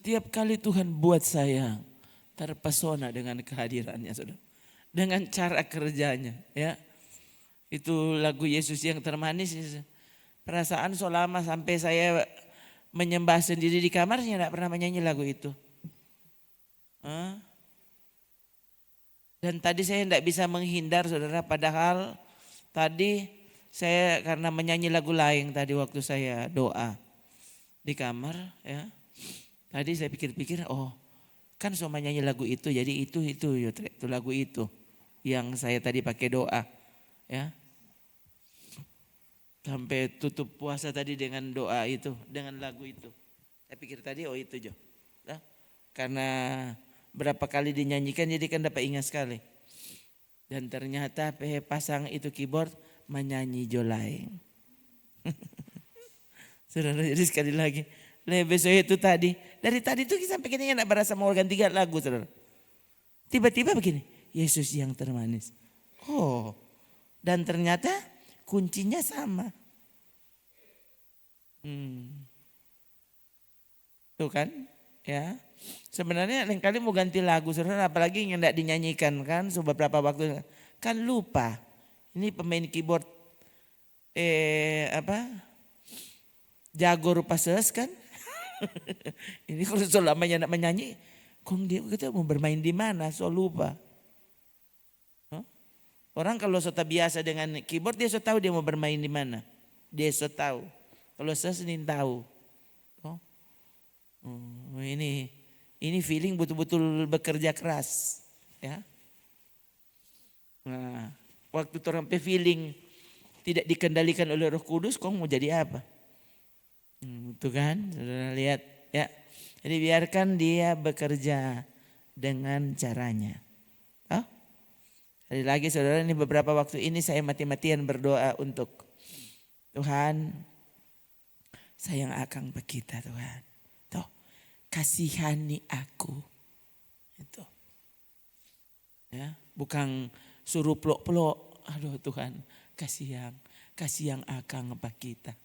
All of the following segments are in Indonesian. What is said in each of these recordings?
Setiap kali Tuhan buat saya terpesona dengan kehadirannya, saudara. Dengan cara kerjanya, ya. Itu lagu Yesus yang termanis. Perasaan selama sampai saya menyembah sendiri di kamarnya tidak pernah menyanyi lagu itu. Dan tadi saya tidak bisa menghindar, saudara. Padahal tadi saya karena menyanyi lagu lain tadi waktu saya doa di kamar, ya. Tadi saya pikir-pikir, oh kan sama nyanyi lagu itu, jadi itu lagu itu yang saya tadi pakai doa, ya. Sampai tutup puasa tadi dengan doa itu, dengan lagu itu. Saya pikir tadi oh itu Jo. Nah, karena berapa kali dinyanyikan jadi kan dapat ingat sekali. Dan ternyata pasang itu keyboard menyanyi Jo lain. Saudara, jadi sekali lagi. Besok itu tadi. Dari tadi tuh sampai kita enggak berasa mau ganti lagu, saudara. Tiba-tiba begini. Yesus yang termanis. Oh. Dan ternyata kuncinya sama. Tuh kan. Ya. Sebenarnya lain kali mau ganti lagu, saudara. Apalagi yang enggak dinyanyikan kan. Beberapa waktu. Kan lupa. Ini pemain keyboard. Jago rupa ses kan. Ini kalau selamanya nak menyanyi, kong dia kita mau bermain di mana? So lupa. Orang kalau sudah biasa dengan keyboard dia sudah tahu dia mau bermain di mana. Dia sudah tahu. Kalau saya sendiri tahu. Ini feeling betul-betul bekerja keras, ya. Nah, waktu orang feeling tidak dikendalikan oleh Roh Kudus, kong mau jadi apa? Itu kan, saudara lihat ya. Jadi biarkan dia bekerja dengan caranya. Sekali lagi saudara, ini beberapa waktu ini saya mati-matian berdoa untuk Tuhan, sayang akan kita Tuhan. Tuh, kasihani aku. Itu. Ya, bukan suruh pelok-pelok. Aduh Tuhan, kasih yang akan apa kita.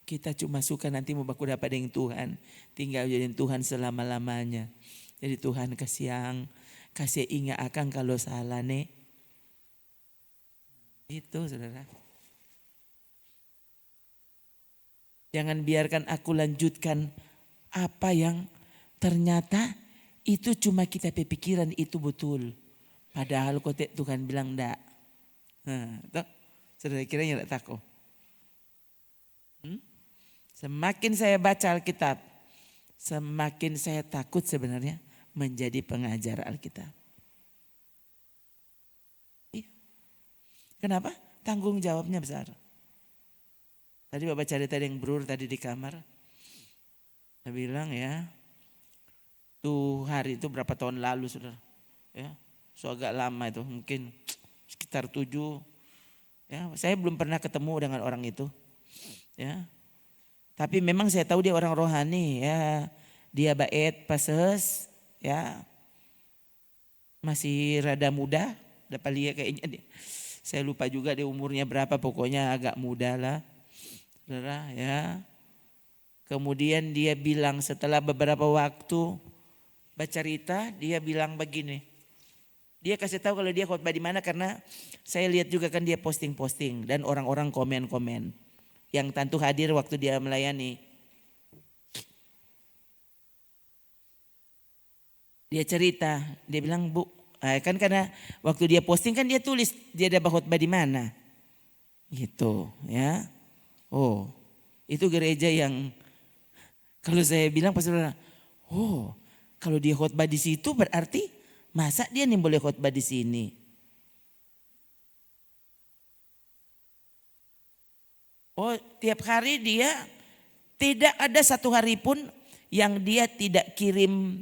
Kita cuma suka nanti mau baku dapat dengan Tuhan. Tinggal jadi Tuhan selama-lamanya. Jadi Tuhan kasih ingat akan kalau salah nih. Itu saudara. Jangan biarkan aku lanjutkan apa yang ternyata itu cuma kita pikiran itu betul. Padahal Tuhan bilang enggak. Saudara kiranya enggak takut. Semakin saya baca Alkitab, semakin saya takut sebenarnya menjadi pengajar Alkitab. Kenapa? Tanggung jawabnya besar. Tadi Bapak cerita yang Brur tadi di kamar. Saya bilang ya, tuh hari itu berapa tahun lalu saudara. Ya, so agak lama itu, mungkin sekitar 7. Ya, saya belum pernah ketemu dengan orang itu. Ya. Tapi memang saya tahu dia orang rohani ya. Dia baik, pases ya. Masih rada muda, dapat lihat kayaknya dia. Saya lupa juga dia umurnya berapa, pokoknya agak muda lah. Saudara ya. Kemudian dia bilang setelah beberapa waktu bercerita, dia bilang begini. Dia kasih tahu kalau dia khotbah di mana karena saya lihat juga kan dia posting-posting dan orang-orang komen-komen. Yang tentu hadir waktu dia melayani. Dia cerita, dia bilang Bu, kan karena waktu dia posting kan dia tulis dia ada khotbah di mana. Gitu ya. Oh, itu gereja yang kalau saya bilang pasti kalau dia khotbah di situ berarti masa dia nih boleh khotbah di sini. Oh, tiap hari dia tidak ada satu hari pun yang dia tidak kirim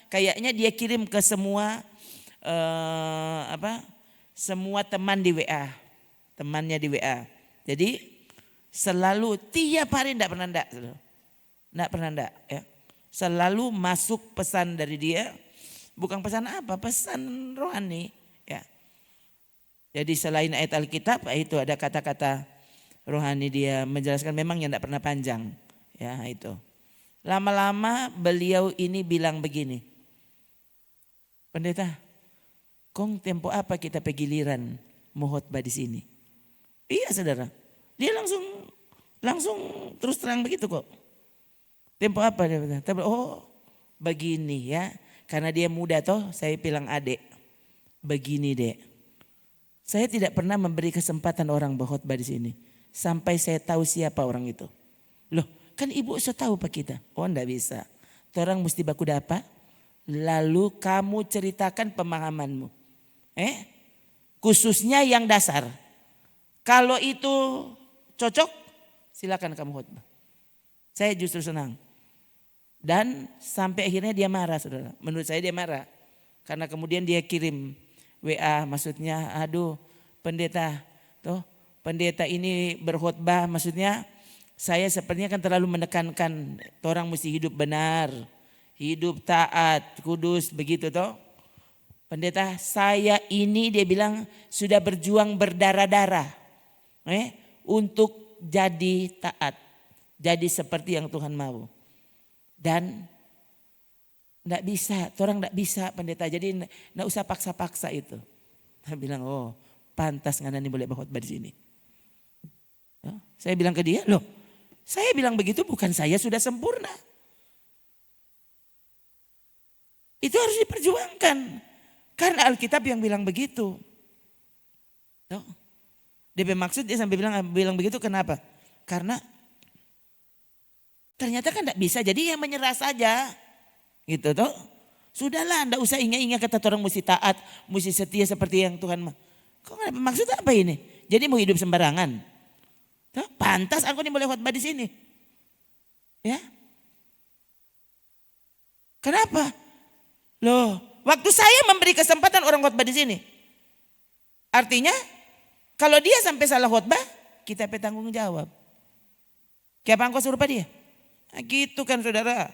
kayaknya dia kirim ke semua semua teman di WA, temannya di WA. Jadi selalu tiap hari enggak pernah ya. Selalu masuk pesan dari dia, bukan pesan apa, pesan rohani ya. Jadi selain ayat Alkitab itu ada kata-kata rohani dia menjelaskan memang yang tidak pernah panjang ya itu. Lama-lama beliau ini bilang begini, pendeta, kong tempo apa kita pegiliran mau khotbah di sini? Iya saudara, dia langsung terus terang begitu kok. Tempo apa dia bilang? Oh begini ya, karena dia muda toh, saya bilang adek, begini dek. Saya tidak pernah memberi kesempatan orang berkhotbah di sini sampai saya tahu siapa orang itu. Loh, kan ibu sudah tahu pak kita. Oh enggak bisa. Orang mesti baku dapat. Lalu kamu ceritakan pemahamanmu. Khususnya yang dasar. Kalau itu cocok, silakan kamu khotbah. Saya justru senang. Dan sampai akhirnya dia marah saudara. Menurut saya dia marah. Karena kemudian dia kirim WA, maksudnya aduh pendeta. Pendeta ini berkhotbah, maksudnya saya sepertinya kan terlalu menekankan orang mesti hidup benar, hidup taat, kudus begitu toh. Pendeta saya ini dia bilang sudah berjuang berdarah-darah untuk jadi taat, jadi seperti yang Tuhan mau. Dan enggak bisa, orang enggak bisa pendeta, jadi enggak usah paksa-paksa itu. Saya bilang oh pantas ngana ini boleh berkhotbah di sini. Saya bilang ke dia, loh saya bilang begitu bukan saya sudah sempurna. Itu harus diperjuangkan. Karena Alkitab yang bilang begitu. Dia bermaksud dia sampai bilang begitu kenapa? Karena ternyata kan tidak bisa jadi yang menyerah saja. Gitu toh. Sudahlah tidak usah ingat-ingat kata orang mesti taat, mesti setia seperti yang Tuhan mau. Kok maksud apa ini? Jadi mau hidup sembarangan. Pantas aku ini boleh khotbah di sini. Ya. Kenapa? Loh, waktu saya memberi kesempatan orang khotbah di sini. Artinya kalau dia sampai salah khotbah, kita bertanggung jawab. Siapa engkau suruh dia? Nah, gitu kan saudara.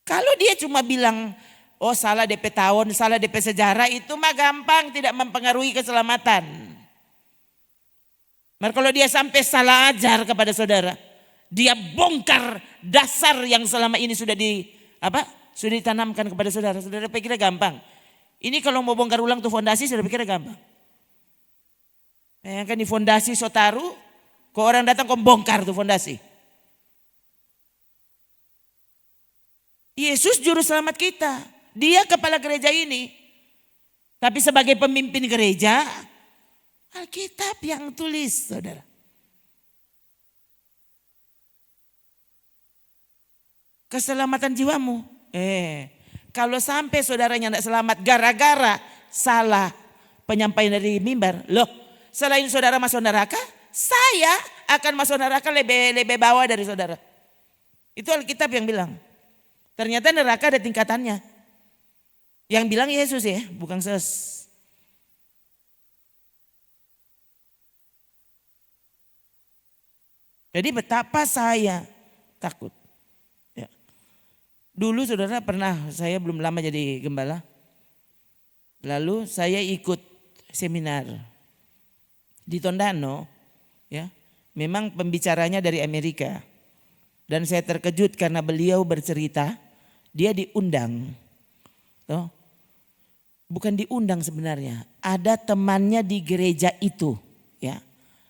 Kalau dia cuma bilang oh salah DP tahun, salah DP sejarah itu mah gampang tidak mempengaruhi keselamatan. Maka kalau dia sampai salah ajar kepada saudara, dia bongkar dasar yang selama ini sudah ditanamkan kepada saudara. Saudara pikir gampang. Ini kalau mau bongkar ulang tuh fondasi, saudara pikir gampang. Bayangkan di fondasi sotaru, kok orang datang kok bongkar tuh fondasi. Yesus juru selamat kita. Dia kepala gereja ini. Tapi sebagai pemimpin gereja, Alkitab yang tulis, saudara. Keselamatan jiwamu. Kalau sampai saudaranya tidak selamat gara-gara salah penyampaian dari mimbar. Loh, selain saudara masuk neraka, saya akan masuk neraka lebih bawah dari saudara. Itu Alkitab yang bilang. Ternyata neraka ada tingkatannya. Yang bilang Yesus ya, bukan ses. Jadi betapa saya takut. Ya. Dulu saudara pernah, saya belum lama jadi gembala. Lalu saya ikut seminar di Tondano. Ya, memang pembicaranya dari Amerika. Dan saya terkejut karena beliau bercerita, dia diundang. Bukan diundang sebenarnya, ada temannya di gereja itu, ya.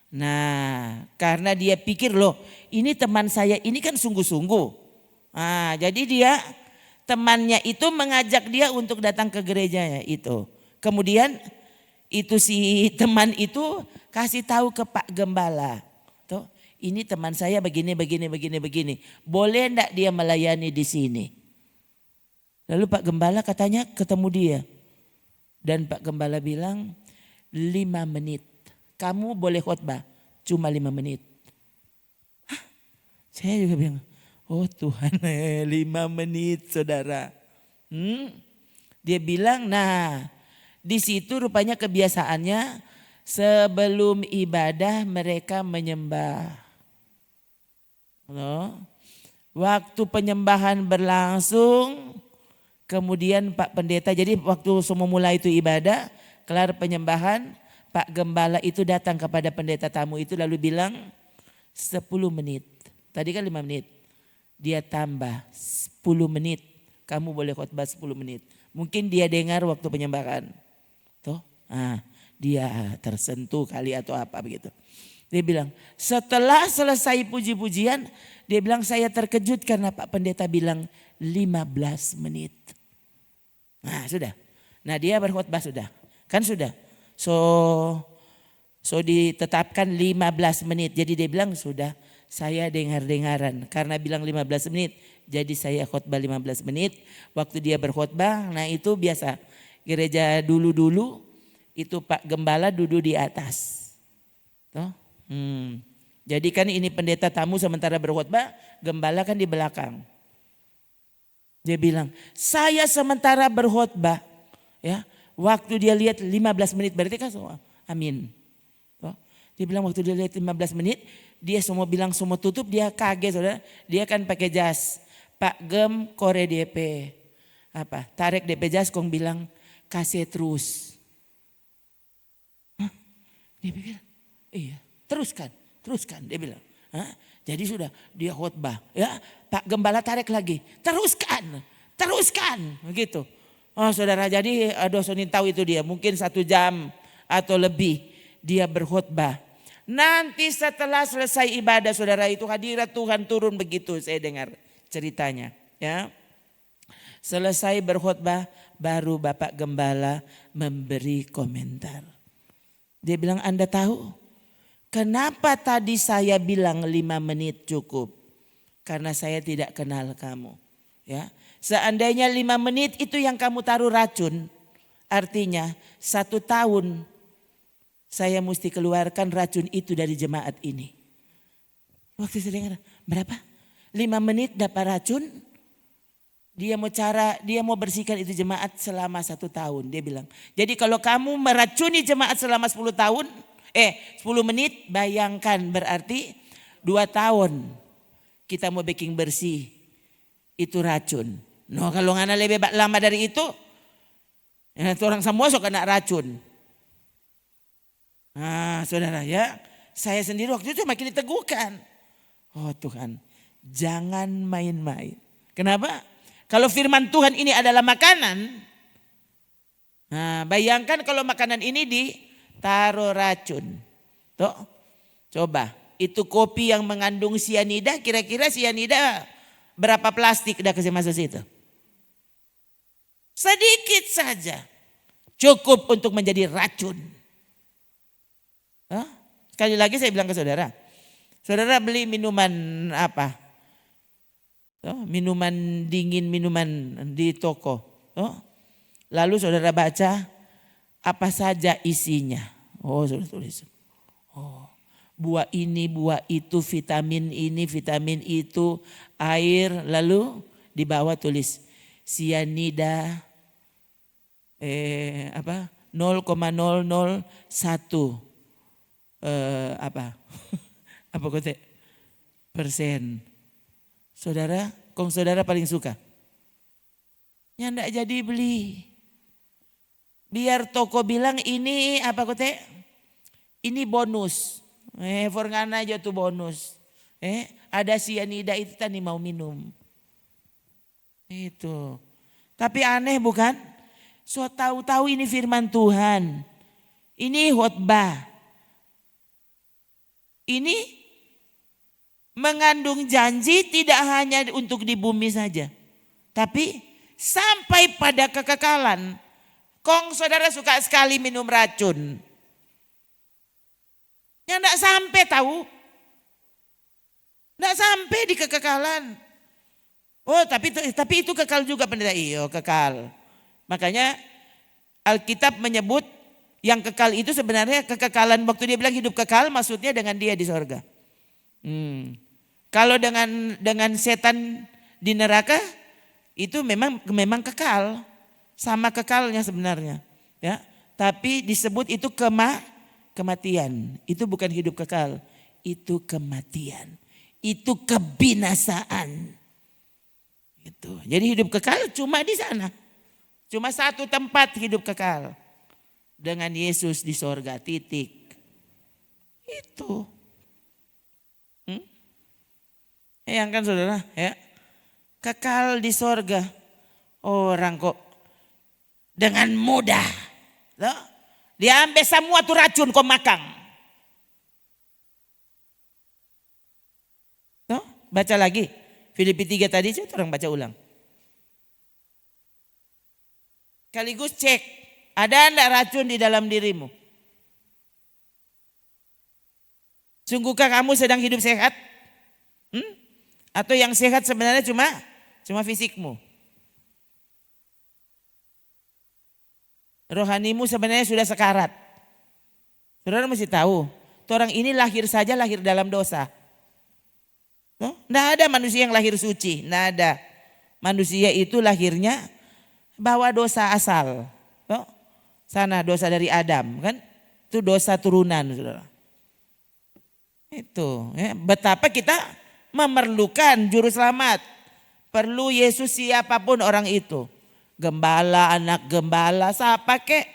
Nah, karena dia pikir loh, ini teman saya ini kan sungguh-sungguh. Nah, jadi dia temannya itu mengajak dia untuk datang ke gerejanya itu. Kemudian itu si teman itu kasih tahu ke Pak Gembala, tuh, ini teman saya begini. Boleh enggak dia melayani di sini? Lalu Pak Gembala katanya ketemu dia. Dan Pak Gembala bilang 5 menit. Kamu boleh khotbah cuma 5 menit. Hah? Saya juga bilang, oh Tuhan 5 menit saudara. Dia bilang nah di situ rupanya kebiasaannya sebelum ibadah mereka menyembah. Waktu penyembahan berlangsung. Kemudian Pak Pendeta, jadi waktu semua mulai itu ibadah, kelar penyembahan, Pak Gembala itu datang kepada pendeta tamu itu lalu bilang 10 menit. Tadi kan 5 menit. Dia tambah 10 menit. Kamu boleh khotbah 10 menit. Mungkin dia dengar waktu penyembahan. Tuh, dia tersentuh kali atau apa begitu. Dia bilang setelah selesai puji-pujian, dia bilang saya terkejut karena Pak Pendeta bilang 15 menit. Nah sudah. Nah dia berkhotbah sudah. Kan sudah. So ditetapkan 15 menit. Jadi dia bilang sudah saya dengar-dengaran. Karena bilang 15 menit. Jadi saya khotbah 15 menit. Waktu dia berkhotbah, nah itu biasa. Gereja dulu-dulu itu Pak Gembala duduk di atas. Tuh. Jadi kan ini pendeta tamu sementara berkhotbah, Gembala kan di belakang. Dia bilang, saya sementara berkhotbah. Ya, waktu dia lihat 15 menit berarti kan semua. Amin. Tuh. Dia bilang waktu dia lihat 15 menit, dia semua bilang semua tutup, dia kaget saudara. Dia kan pakai jas. Pak Gem kore DP. Apa? Tarik DP jas kong bilang kasih terus. Hah? Dia bilang, iya teruskan dia bilang. Hah? Jadi sudah dia khotbah. Ya, Pak Gembala tarik lagi. Teruskan begitu. Oh saudara, jadi dosonin tahu itu dia mungkin 1 jam atau lebih dia berkhotbah. Nanti setelah selesai ibadah saudara itu hadirat Tuhan turun begitu saya dengar ceritanya. Ya, selesai berkhotbah baru Bapak Gembala memberi komentar. Dia bilang Anda tahu kenapa tadi saya bilang 5 menit cukup? Karena saya tidak kenal kamu. Ya, seandainya 5 menit itu yang kamu taruh racun, artinya 1 tahun saya mesti keluarkan racun itu dari jemaat ini. Waktu saya dengar berapa? 5 menit dapat racun. Dia mau bersihkan itu jemaat selama 1 tahun. Dia bilang. Jadi kalau kamu meracuni jemaat selama 10 tahun, 10 menit bayangkan berarti 2 tahun kita mau baking bersih itu racun. No kalau ngana lebih lama dari itu, ya, orang semua sok kena racun. Nah saudara ya, saya sendiri waktu itu makin diteguhkan. Oh Tuhan, jangan main-main. Kenapa? Kalau firman Tuhan ini adalah makanan, nah bayangkan kalau makanan ini ditaruh racun. Tuh, coba itu kopi yang mengandung sianida, kira-kira sianida berapa plastik udah kasih masuk situ? Sedikit saja, cukup untuk menjadi racun. Sekali lagi saya bilang ke saudara, saudara beli minuman apa? Minuman dingin, minuman di toko. Lalu saudara baca apa saja isinya. Oh saudara tulis. Buah ini, buah itu, vitamin ini, vitamin itu, air. Lalu di bawah tulis sianida 0,001 apa kote persen. Saudara, saudara paling suka. Ya enggak jadi beli. Biar toko bilang ini apa kote? Ini bonus. Forngana aja tuh bonus. Ada sianida itu tadi mau minum. Itu. Tapi aneh bukan? So tahu-tahu ini firman Tuhan. Ini khotbah. Ini mengandung janji tidak hanya untuk di bumi saja. Tapi sampai pada kekekalan. Kong saudara suka sekali minum racun. Ya enggak sampai tahu. Enggak sampai di kekekalan. Oh tapi itu kekal juga pendeta. Iya kekal. Makanya Alkitab menyebut yang kekal itu sebenarnya kekekalan. Waktu dia bilang hidup kekal maksudnya dengan dia di sorga. Kalau dengan setan di neraka itu memang kekal, sama kekalnya sebenarnya, ya. Tapi disebut itu kematian. Itu bukan hidup kekal, itu kematian, itu kebinasaan. Gitu. Jadi hidup kekal cuma di sana, cuma satu tempat hidup kekal, dengan Yesus di sorga, titik. Itu. Yang kan saudara, ya. Kekal di sorga. Orang kok dengan mudah. Loh, diambil semua tuh racun kok makan. Loh, baca lagi. Filipi 3 tadi, orang baca ulang. Sekaligus cek, ada enggak racun di dalam dirimu? Sungguhkah kamu sedang hidup sehat? Atau yang sehat sebenarnya cuma fisikmu? Rohanimu sebenarnya sudah sekarat. Saudara mesti tahu, orang ini lahir saja lahir dalam dosa. Tidak ada manusia yang lahir suci, tidak ada. Manusia itu lahirnya bawa dosa asal. Sana dosa dari Adam, kan? Itu dosa turunan, saudara. Itu, ya. Betapa kita memerlukan juru selamat. Perlu Yesus siapapun orang itu. Gembala, anak gembala, siapa kek?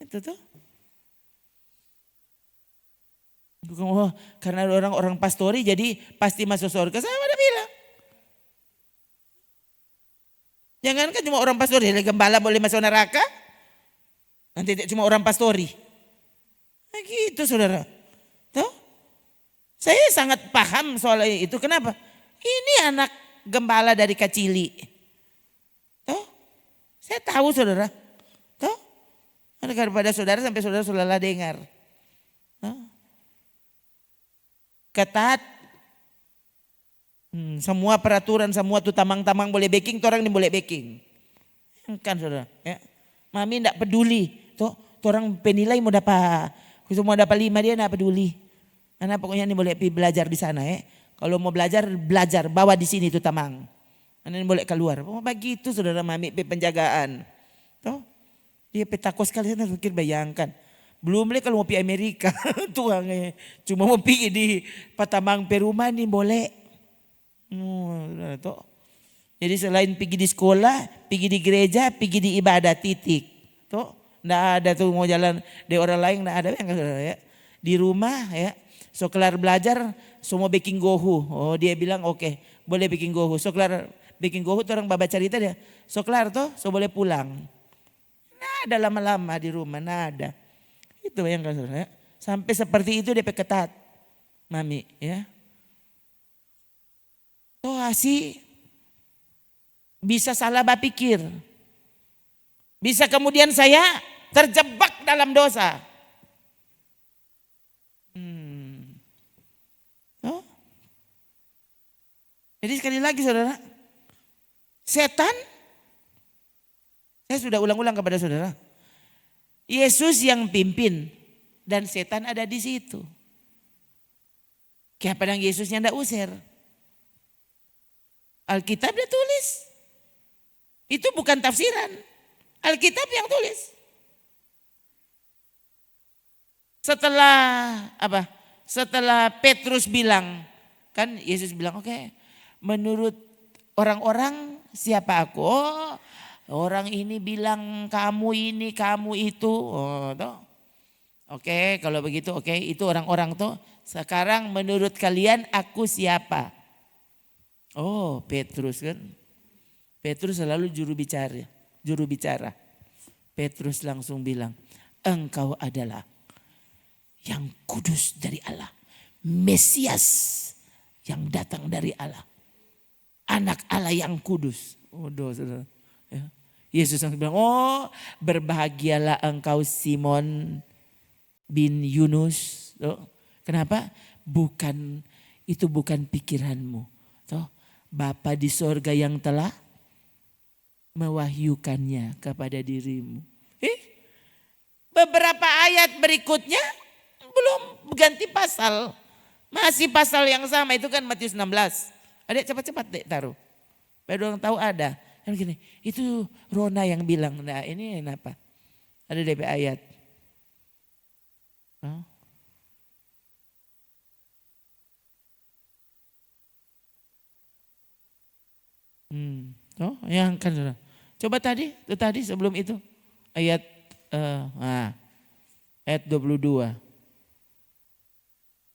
Itu tuh. Oh, karena orang pastori jadi pasti masuk surga. Saya udah bilang. Jangankan cuma orang pastori, gembala boleh masuk neraka. Nanti tidak cuma orang pastori. Nah gitu saudara. Tuh. Saya sangat paham soal itu. Kenapa? Ini anak gembala dari kecili. Tuh. Saya tahu saudara. Tuh. Daripada saudara sampai saudara sudah dengar. Tuh. Ketat. Semua peraturan, semua tuh tamang-tamang boleh baking, orang ini boleh baking. Kan saudara. Ya. Mami tidak peduli. Tuh, orang penilai mau dapat 5 dia tidak peduli. Karena pokoknya ini boleh belajar di sana ya. Kalau mau belajar, bawa di sini tuh tamang. Ini boleh keluar. Oh begitu saudara mami penjagaan. Tuh, dia petakos sekali, saya pikir bayangkan. Belum lagi kalau mau pergi Amerika, tuang cuma mau pergi di Patamang Perumahan ini boleh. Tuh. Jadi selain pergi di sekolah, pergi di gereja, pergi di ibadah, titik. Tuh, nggak ada tuh mau jalan di orang lain, nggak ada yang ya. Di rumah ya, so kelar belajar, semua baking gohu. Oh dia bilang oke, boleh baking gohu. So kelar baking gohu tuh orang baca cerita dia. So kelar tuh, so boleh pulang. Nggak ada lama-lama di rumah, nggak ada. Itu yang kan saudara. Sampai seperti itu dia ketat, mami ya. Toh sih bisa salah berpikir. Bisa kemudian saya terjebak dalam dosa. Oh. Jadi sekali lagi saudara, setan, saya sudah ulang-ulang kepada saudara. Yesus yang pimpin dan setan ada di situ. Kayak pedang Yesusnya ndak usir. Alkitab dia tulis. Itu bukan tafsiran. Alkitab yang tulis. Setelah apa? Setelah Petrus bilang, kan Yesus bilang, oke, menurut orang-orang siapa aku? Oh, orang ini bilang kamu ini, kamu itu. Oh, toh. Oke, kalau begitu oke, itu orang-orang tuh. Sekarang menurut kalian aku siapa? Oh, Petrus kan. Petrus selalu juru bicara. Petrus langsung bilang, engkau adalah yang kudus dari Allah. Mesias yang datang dari Allah. Anak Allah yang kudus. Oh, saudara. Ya. Yesus langsung bilang, oh berbahagialah engkau Simon bin Yunus. Oh, kenapa? Itu bukan pikiranmu. Toh, Bapa di sorga yang telah mewahyukannya kepada dirimu. Beberapa ayat berikutnya belum ganti pasal. Masih pasal yang sama, itu kan Matius 16. Adek cepat-cepat dek taruh. Biar orang tahu ada. Yang gini, itu Rona yang bilang, nah ini kenapa? Ada DP ayat. Oh. Oh, yang kan saudara. Coba tadi sebelum itu. ayat ayat 22.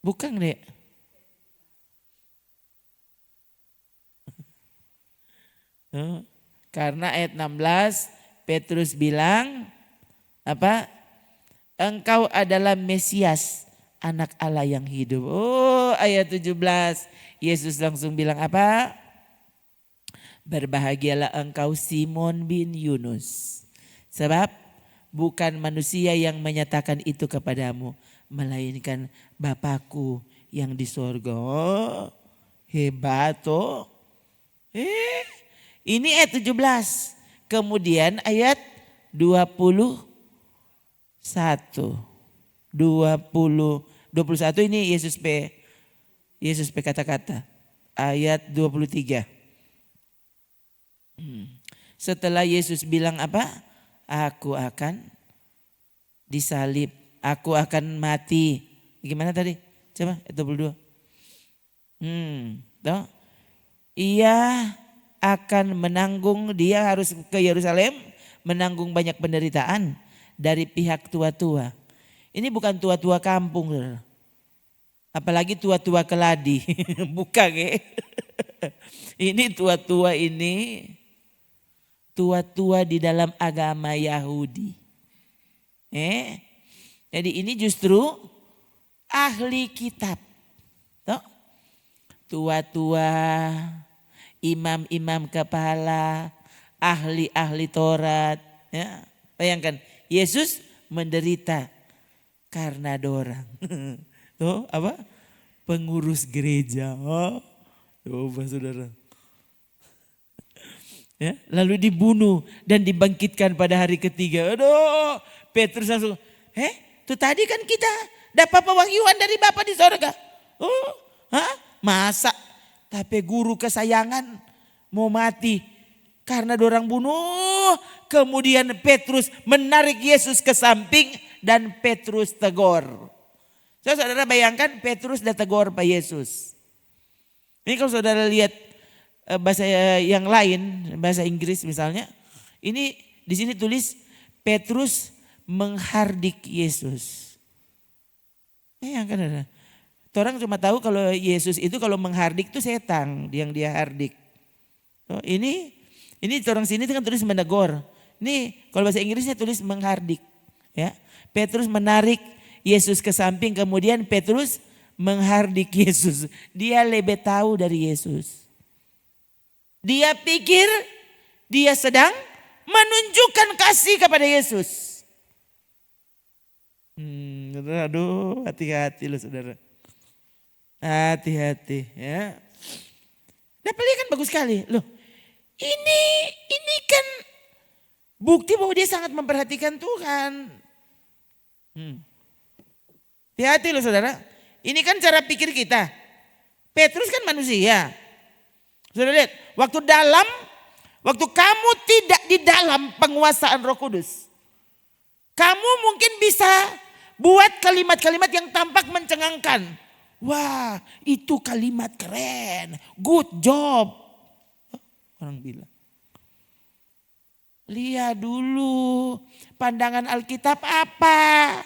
Bukan, Dek. Karena ayat 16 Petrus bilang apa? Engkau adalah Mesias, anak Allah yang hidup. Oh, ayat 17 Yesus langsung bilang apa? Berbahagialah engkau Simon bin Yunus. Sebab bukan manusia yang menyatakan itu kepadamu, melainkan Bapakku yang di sorga. Oh, hebat toh. Ini ayat 17. Kemudian ayat 21. 21 ini Yesus kata-kata. Ayat 23. Setelah Yesus bilang apa? Aku akan disalib, aku akan mati. Gimana tadi? Coba ayat 22. Toh? Ia akan menanggung, dia harus ke Yerusalem menanggung banyak penderitaan dari pihak tua-tua. Ini bukan tua-tua kampung, apalagi tua-tua keladi, bukan ya. Ini tua-tua ini, tua-tua di dalam agama Yahudi. Jadi ini justru ahli kitab, toh? Tua-tua, imam-imam kepala, ahli-ahli Taurat. Ya. Bayangkan Yesus menderita karena dorang. Tuh apa? Pengurus gereja. Coba saudara. Ya, lalu dibunuh dan dibangkitkan pada hari ketiga. Aduh, Petrus langsung, tuh tadi kan kita dapat pewahyuan dari Bapa di sorga. Masa? Tapi guru kesayangan mau mati karena dorang bunuh. Kemudian Petrus menarik Yesus ke samping dan Petrus tegur. Saudara bayangkan Petrus dan tegur Pak Yesus. Ini kalau saudara lihat bahasa yang lain, bahasa Inggris misalnya. Ini di sini tulis Petrus menghardik Yesus. Bayangkan saudara. Orang cuma tahu kalau Yesus itu kalau menghardik itu setan yang dia hardik. Ini orang sini kan tulis menegur. Ini kalau bahasa Inggrisnya tulis menghardik. Ya, Petrus menarik Yesus ke samping, kemudian Petrus menghardik Yesus. Dia lebih tahu dari Yesus. Dia pikir dia sedang menunjukkan kasih kepada Yesus. Aduh, hati-hati loh saudara. Hati-hati ya. Dapatnya kan bagus sekali. Loh, ini kan bukti bahwa dia sangat memperhatikan Tuhan. Hati-hati loh saudara. Ini kan cara pikir kita. Petrus kan manusia. Saudara lihat, waktu kamu tidak di dalam penguasaan Roh Kudus. Kamu mungkin bisa buat kalimat-kalimat yang tampak mencengangkan. Wah, itu kalimat keren. Good job. Orang bilang. Lihat dulu pandangan Alkitab apa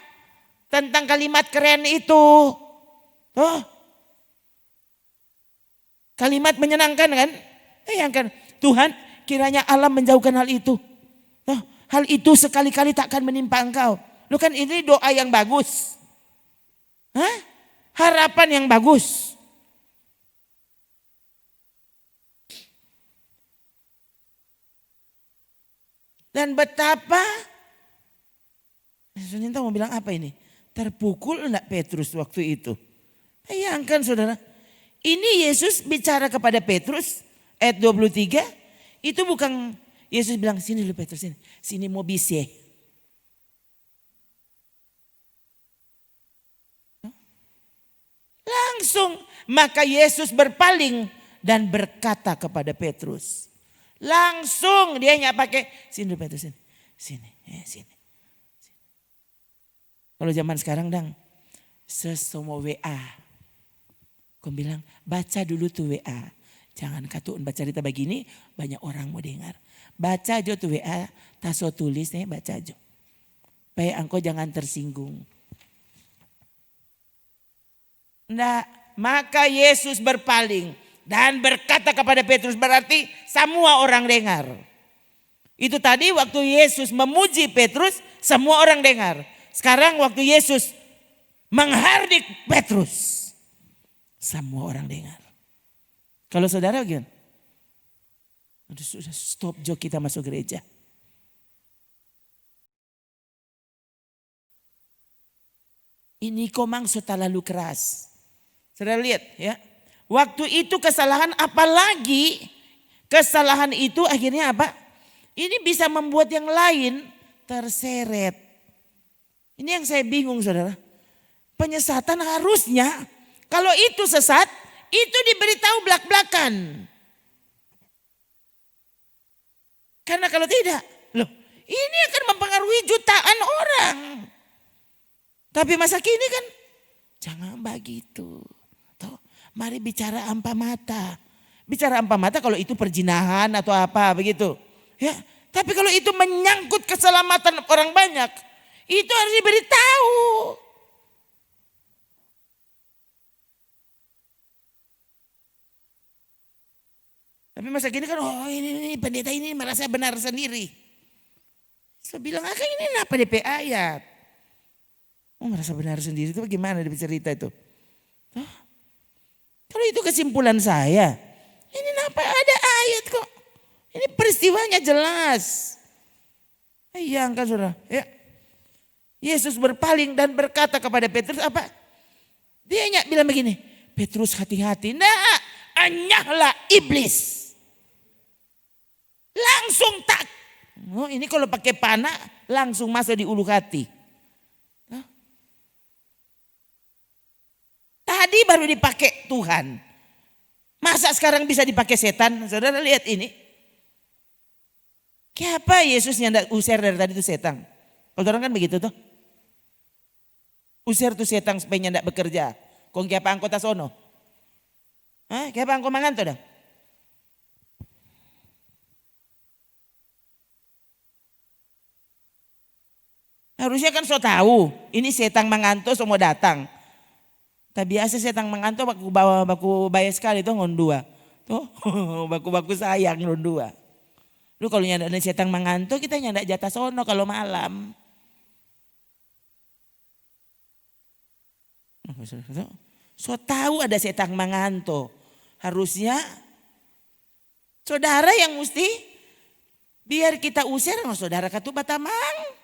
tentang kalimat keren itu. Kalimat menyenangkan kan? Bayangkan Tuhan kiranya Allah menjauhkan hal itu. Hal itu sekali-kali tak akan menimpa engkau. Lu kan ini doa yang bagus. Harapan yang bagus. Dan betapa, Saudara mau bilang apa ini? Terpukul enggak Petrus waktu itu? Bayangkan saudara, ini Yesus bicara kepada Petrus ayat 23. Itu bukan Yesus bilang sini lu Petrus sini mau bisye. Langsung maka Yesus berpaling dan berkata kepada Petrus. Langsung dia nggak pakai sini Petrus sini. Kalau zaman sekarang dang semua WA. Kau bilang baca dulu tuh WA. Jangan katuun baca cerita begini banyak orang mau dengar. Baca aja tuh WA taso tulis nih baca aja. supaya engkau jangan tersinggung. Nah, maka Yesus berpaling dan berkata kepada Petrus, berarti semua orang dengar. Itu tadi waktu Yesus memuji Petrus, semua orang dengar. Sekarang waktu Yesus menghardik Petrus, semua orang dengar. Kalau saudara gimana? Sudah stop jok kita masuk gereja. Ini komang sudah terlalu keras. Saudara lihat ya. Waktu itu kesalahan, apalagi kesalahan itu akhirnya apa? Ini bisa membuat yang lain terseret. Ini yang saya bingung saudara. Penyesatan harusnya kalau itu sesat, itu diberitahu belak-belakan. Karena kalau tidak, loh ini akan mempengaruhi jutaan orang. Tapi masa kini kan jangan begitu. Tuh, mari bicara ampa mata. Bicara ampa mata kalau itu perzinahan atau apa begitu. Ya, tapi kalau itu menyangkut keselamatan orang banyak, itu harus diberitahu. Tapi masa gini kan, oh ini pendeta ini merasa benar sendiri. Saya bilang, ini apa DP ayat? Oh merasa benar sendiri itu bagaimana dia cerita itu? Oh, kalau itu kesimpulan saya, ini kenapa ada ayat kok? Ini peristiwanya jelas. Iya kan saudara. Ya. Yesus berpaling dan berkata kepada Petrus apa? Dia bilang begini, Petrus hati-hati. Nah, anyahlah iblis. Langsung tak. Oh, ini kalau pakai panah langsung masuk di ulu hati. Nah. Tadi baru dipakai Tuhan. Masa sekarang bisa dipakai setan? Saudara lihat ini. Kenapa Yesus yang usir dari tadi itu setan? Kalau orang kan begitu tuh. Usir tuh setan supaya tidak bekerja. Kong kenapa angkot sono? Kenapa angkot manganto dah? Harusnya kan so tahu, ini setan mengantuk semua datang. Tapi biasa setan mengantuk baku bayar sekali tuh ngondua. Tuh baku sayang ngondua. Lu kalau nyanda setan mengantuk kita nyanda jatah sono kalau malam. So tahu ada setan mengantuk. Harusnya saudara yang mesti biar kita usir saudara katu batamang.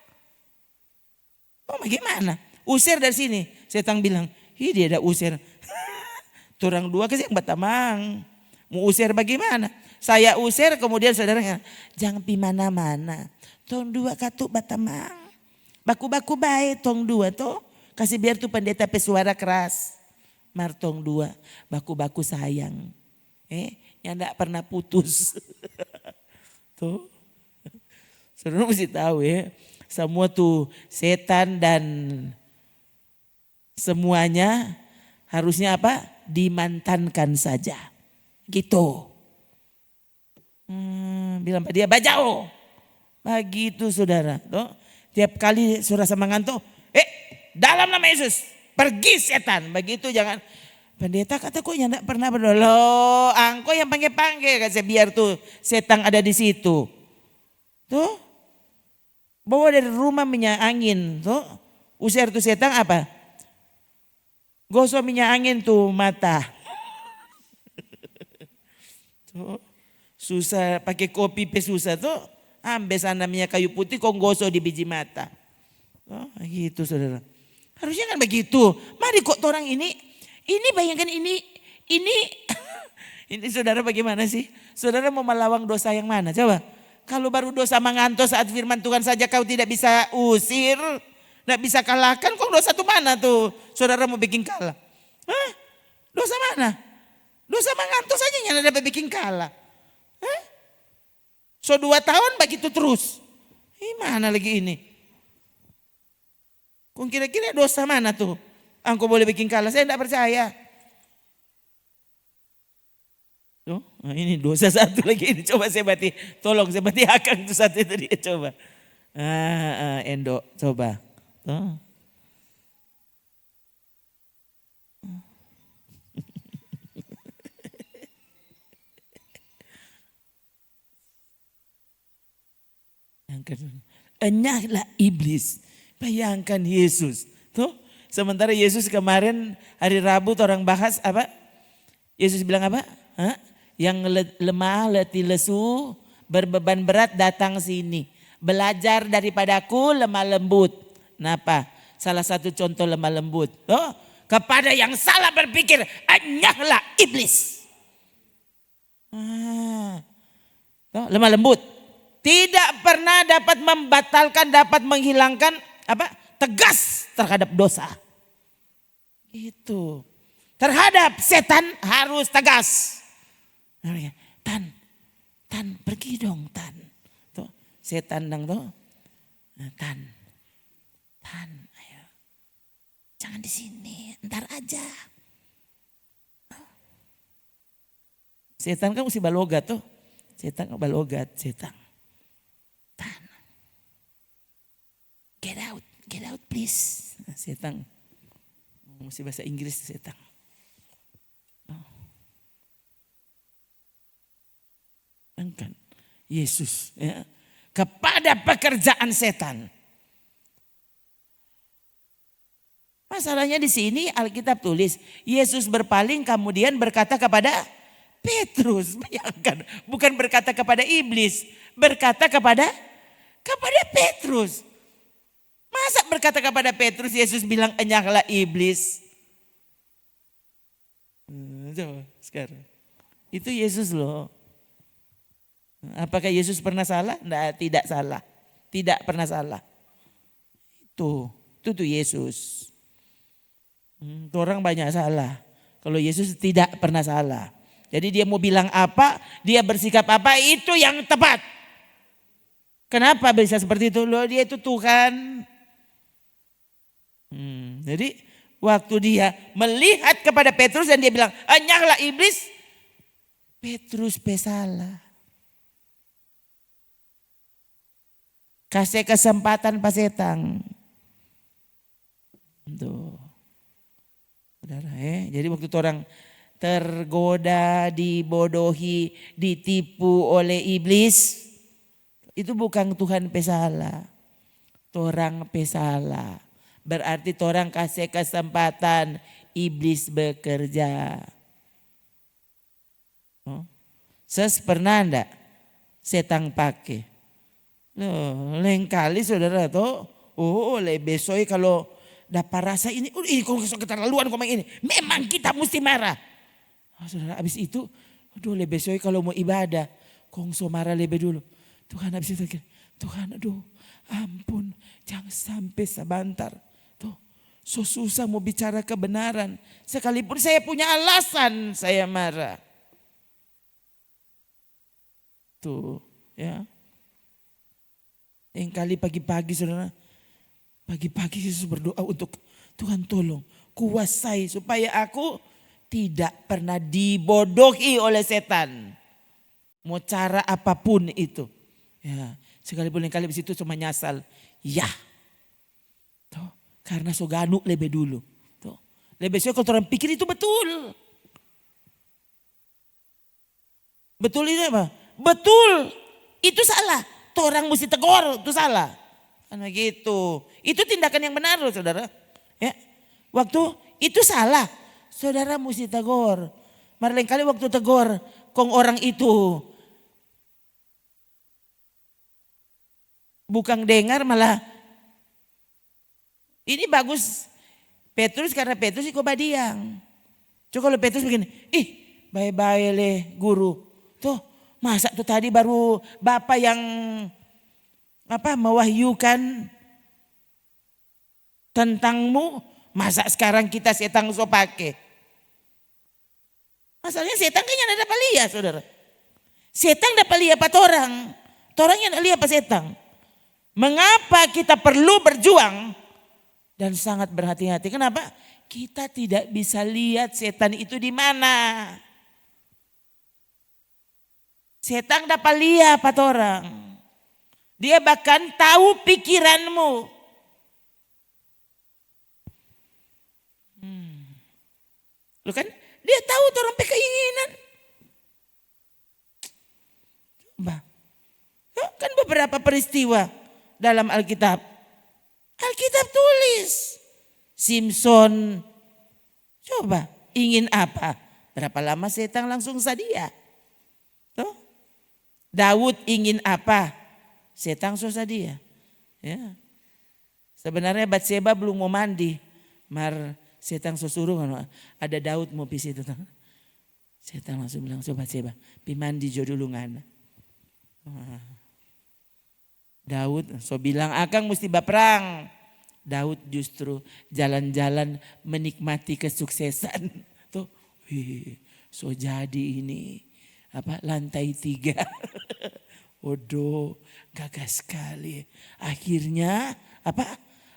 Oh bagaimana? Usir dari sini. Setan bilang, dia ada usir. Turang dua ke yang batamang. Mau usir bagaimana? Saya usir kemudian saudaranya. Jangan pi mana-mana. Tong dua katuk batamang. Baku-baku baik tong dua tuh. Kasih biar tuh pendeta pesuara keras. Martong dua. Baku-baku sayang. Yang enggak pernah putus. Tuh. Saudara mesti tahu ya. Semua tuh setan dan semuanya harusnya apa? Dimantankan saja. Gitu. Bilang pada dia bajau. Begitu saudara. Tuh. Tiap kali saudara sama ngantuk. Dalam nama Yesus. Pergi setan. Begitu jangan. Pendeta kata kok yang enggak pernah berdoa. Loh angko yang panggil-panggil. Kata biar tuh setan ada di situ. Tuh. Bawa dari rumah minyak angin tuh. Usir tuh setan apa? Gosok minyak angin tuh mata. Tuh. Susah pakai kopi susah tuh. Ambil sana minyak kayu putih kok gosok di biji mata. Oh, gitu saudara. Harusnya kan begitu. Mari kok orang ini bayangkan ini ini saudara bagaimana sih? Saudara mau melawang dosa yang mana? Coba. Kalau baru dosa mengantuk saat firman Tuhan saja kau tidak bisa usir. Tidak bisa kalahkan. Kok dosa itu mana tuh? Saudara mau bikin kalah. Dosa mana? Dosa mengantuk saja yang ada bikin kalah. So 2 tahun begitu terus. Mana lagi ini? Kok kira-kira dosa mana tuh? Engkau boleh bikin kalah. Saya tidak percaya. Oh, ini dosa satu lagi ini coba saya bati, tolong saya bati akang itu satu itu dia coba. Endo coba. Tuh. Enyahlah iblis. Bayangkan Yesus. Tuh, sementara Yesus kemarin hari Rabu orang bahas apa? Yesus bilang apa? Hah? Yang lemah, letih lesu, berbeban berat datang sini. Belajar daripadaku lemah lembut. Kenapa? Salah satu contoh lemah lembut. Tuh, kepada yang salah berpikir, enyahlah iblis. Tuh, lemah lembut. Tidak pernah dapat membatalkan, dapat menghilangkan apa? Tegas terhadap dosa. Itu. Terhadap setan harus tegas. Tan, pergi dong Tan. Tuh, setan dong tuh. Tan, ayo. Jangan di sini, ntar aja. Setan kan mesti balogat tuh. Setan balogat, setan. Tan, get out please. Setan, mesti bahasa Inggris setan. Kan Yesus ya, kepada pekerjaan setan. Masalahnya di sini Alkitab tulis Yesus berpaling kemudian berkata kepada Petrus. Bayangkan, bukan berkata kepada iblis, berkata kepada Petrus. Masa berkata kepada Petrus Yesus bilang enyahlah iblis. Coba sekarang. Itu Yesus loh. Apakah Yesus pernah salah? Tidak salah. Tidak pernah salah. Itu tuh Yesus. Orang banyak salah. Kalau Yesus tidak pernah salah. Jadi dia mau bilang apa, dia bersikap apa, itu yang tepat. Kenapa bisa seperti itu? Loh, dia itu Tuhan. Jadi waktu dia melihat kepada Petrus dan dia bilang, enyahlah iblis. Petrus salah. Kasih kesempatan Pak Setang. Tuh. Saudara, jadi waktu itu orang tergoda, dibodohi, ditipu oleh iblis. Itu bukan Tuhan pesalah. Torang pesalah. Berarti torang kasih kesempatan iblis bekerja. Pernah enggak setan pakai? Loh, lain kali saudara tuh, besok kalau dapat rasa ini kok keterlaluan kok ini. Memang kita mesti marah. Saudara habis itu, besok kalau mau ibadah, kongso marah lebih dulu. Tuhan habis itu, Tuhan ampun, jangan sampai sebentar. Tuh, so susah mau bicara kebenaran. Sekalipun saya punya alasan saya marah. Tuh, ya. Yang kali pagi-pagi saudara, pagi-pagi Yesus berdoa untuk Tuhan tolong kuasai supaya aku tidak pernah dibodohi oleh setan. Mau cara apapun itu. Ya, sekalipun yang kali di situ cuma nyasal. Ya. Tuh, karena soganu lebih dulu. Tuh, lebih saya kalau orang pikir itu betul. Betul itu apa? Betul. Itu salah. Tuh orang mesti tegur, itu salah. Karena gitu. Itu tindakan yang benar loh saudara. Ya. Waktu itu salah. Saudara mesti tegur. Lain kali waktu tegur, kong orang itu bukan dengar malah. Ini bagus Petrus karena Petrus ikut badiang. Coba kalau Petrus begini, bye-bye le guru. Tuh. Masa tuh tadi baru Bapak yang mewahyukan tentangmu, masa sekarang kita setan so pakai? Masalahnya setan kan yang dapat lihat saudara. Setan dapat lihat apa orang yang lihat apa setan. Mengapa kita perlu berjuang dan sangat berhati-hati? Kenapa? Kita tidak bisa lihat setan itu di mana. Setan dapat lihat apa orang. Dia bahkan tahu pikiranmu. Lu kan dia tahu orang keinginan. Coba. Kan beberapa peristiwa dalam Alkitab. Alkitab tulis. Simpson. Coba ingin apa? Berapa lama setan langsung sadia. Tuh. Daud ingin apa? Setan susah dia. Ya. Sebenarnya Batseba belum mau mandi. Setan suruh ada Daud mau pisi itu. Setan langsung bilang coba Batseba, pi mandi jo dulu ngana. Daud so bilang akang mesti berperang. Daud justru jalan-jalan menikmati kesuksesan. Tuh, so jadi ini lantai 3. Waduh, gagah sekali. Akhirnya